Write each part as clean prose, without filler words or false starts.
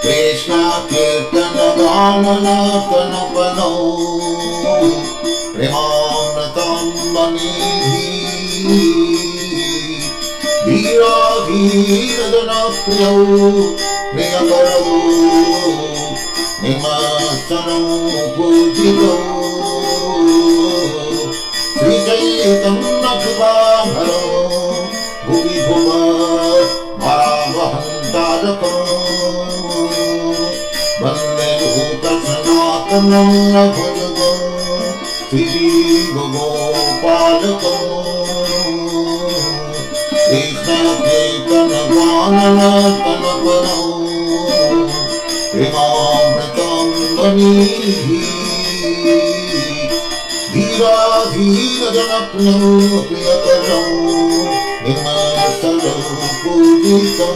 Krishna Kirtana Ganana Kanapano Premamratam Manidhi Veera Veera Jana Priyo Priyakaro Nimasano Pujito Sri Chaitanya Prabharo Bhuvi Bhuva Maravahantadako Vande Bhuta Sanatanam Bhajako Sri Gopalako Krishna Chaitanya Ganana Kanapano Premamratam Manidhi Veera Veera Jana Priyakaro Nimasano Pujito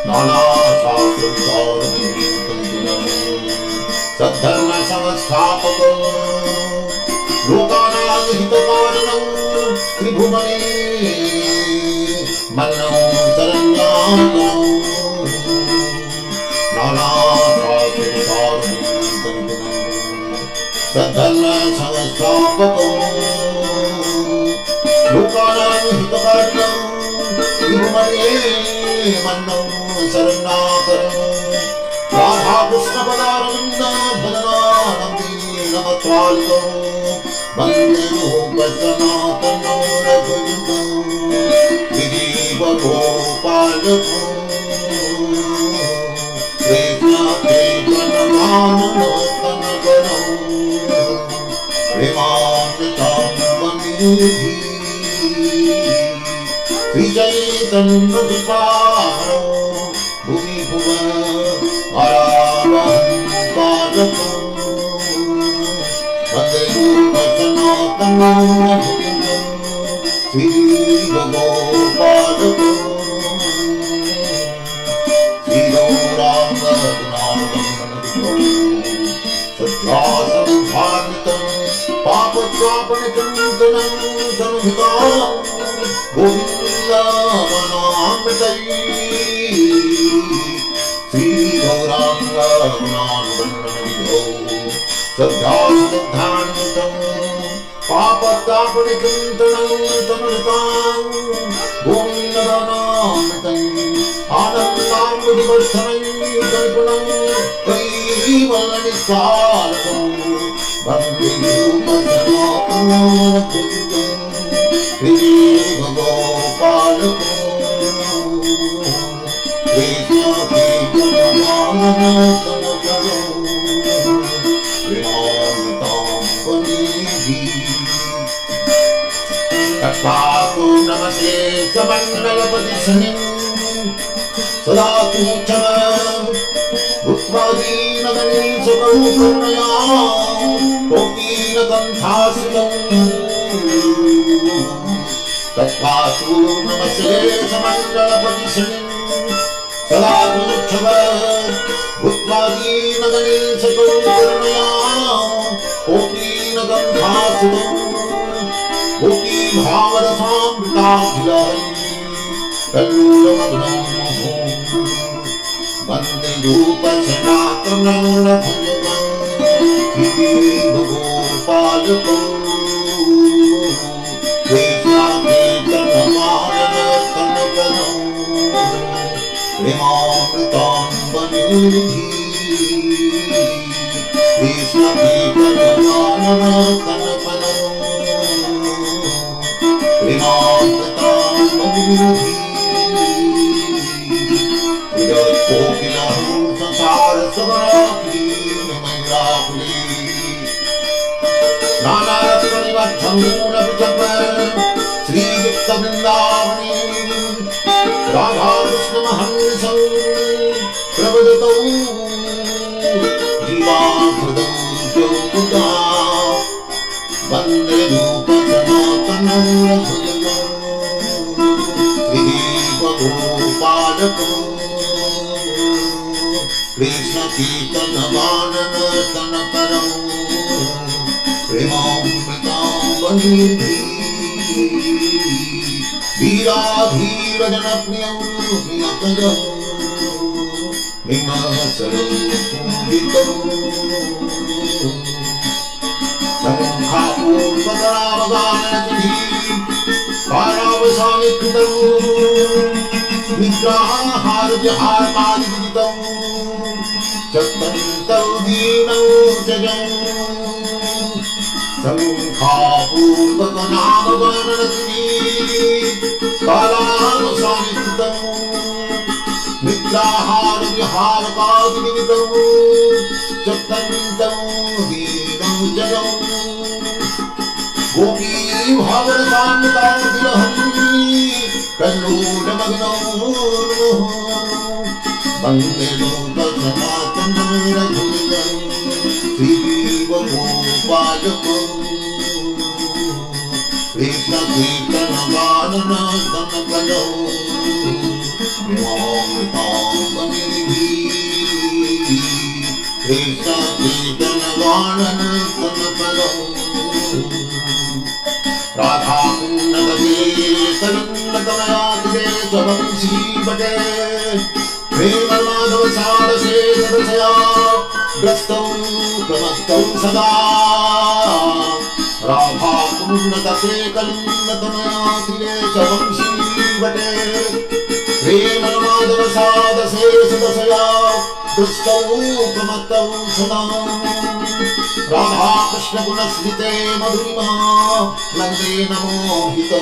Nana Saddharm Samastapako Lokanam Hitakaranam Tribhumane Mannam Saranyakanam Nana Saddharm Samastapako Lokanam Hitakaranam Tribhumane Mannam Saranyakanam Radha Krishna Padarananda Bhajananandi Namatvaliko Bande Bhupa Sanatana Bhajako Vidiva Gopalako Krishna Chaitanya Ganana Kanapano Premamratam Manidhi Sri Chaitanya Prabharo Bhuvi Bhuva Maravahantadako Vande Bhuta Sanatana Bhajako Sri Gopalako Sri Gauranga Gunanadam Satyasam Bharnitam Papatrapanikam Sanhitam Govinda Manamritai Sri Gauranga Gunanadam Satyasam Papatrapanikam Sanhitam Govinda Manamritai Anandam Buddhivarthanai Kalpanam Kaivalanisarakam Vande Bhuta Sanatana Bhajako Sri Gopalako Krishna Chaitanya Ganana Kanapano Premamratam Manidhi Tattvato Namaste Samandalapati Sanim Sadatu Chama Bhuttvadina Gani Sakalu Karnaya Kokina Kanthasitam Tattvato Namaste Samandalapati Sanim Sadatu Chama Bhuttvadina Gani Sakalu Karnaya Kokina Kanthasitam Gopi Bhavarasam Vilai Kalulamadam Vande Bhuta Sanatana Bhajako Sri Gopalako Krishna Chaitanya Ganana Kanapano Premamratam Manidhi Krishna Chaitanya Ganana Kanapano Premamratam Manidhi Kokilahu Sansara Savaraki Namayirakuli Nana Ratnani Vachamuna Vichapa Sri Vikta Vrindavani Radha Krishna Mahansam Prabhadatam Jiva Pradam Jyotuda वन्दे रूप सनातनं रघुजनं श्रीदेवगोपालकं कृष्ण कीर्तन गानन तनकरं प्रेमामृताम्बनिधि धीराधीर जनप्रियं प्रियकरं विमर्शनं पूजितं शङ्खापूर्वकरावगाननिधि कारावसानिकृतं निग्रहाहारविहारपादिविदितं चत्तन्तौ दीनौ जयं शङ्खापूर्वकनामगाननिधि कालावसानिकृतं निग्रहाहारविहारपादिविदितं चत्तन्तौ दीनौ जयं गोपी भावरसामृतां विरहन्ति कल्लोलमग्नौ वन्दे लोकसनातनं रघुजनं श्रीदेवगोपालकं कृष्णकीर्तनगानन तनकरं प्रेमामृताम्बनिधि कृष्णकीर्तनगानन तनकरं राधाकुण्डलकेतनन्दतनयातिदेशवंशीपटे प्रेममाधवसारसे सदसया ग्रस्तौ प्रमत्तौ सदा राधाकुण्डलकेतनन्दतनयातिदेशवंशीपटे प्रेममाधवसारसे सदसया ग्रस्तौ प्रमत्तौ सदा राधा कृष्ण गुणस्मिते मधुरिमा नंदे नमो हितौ।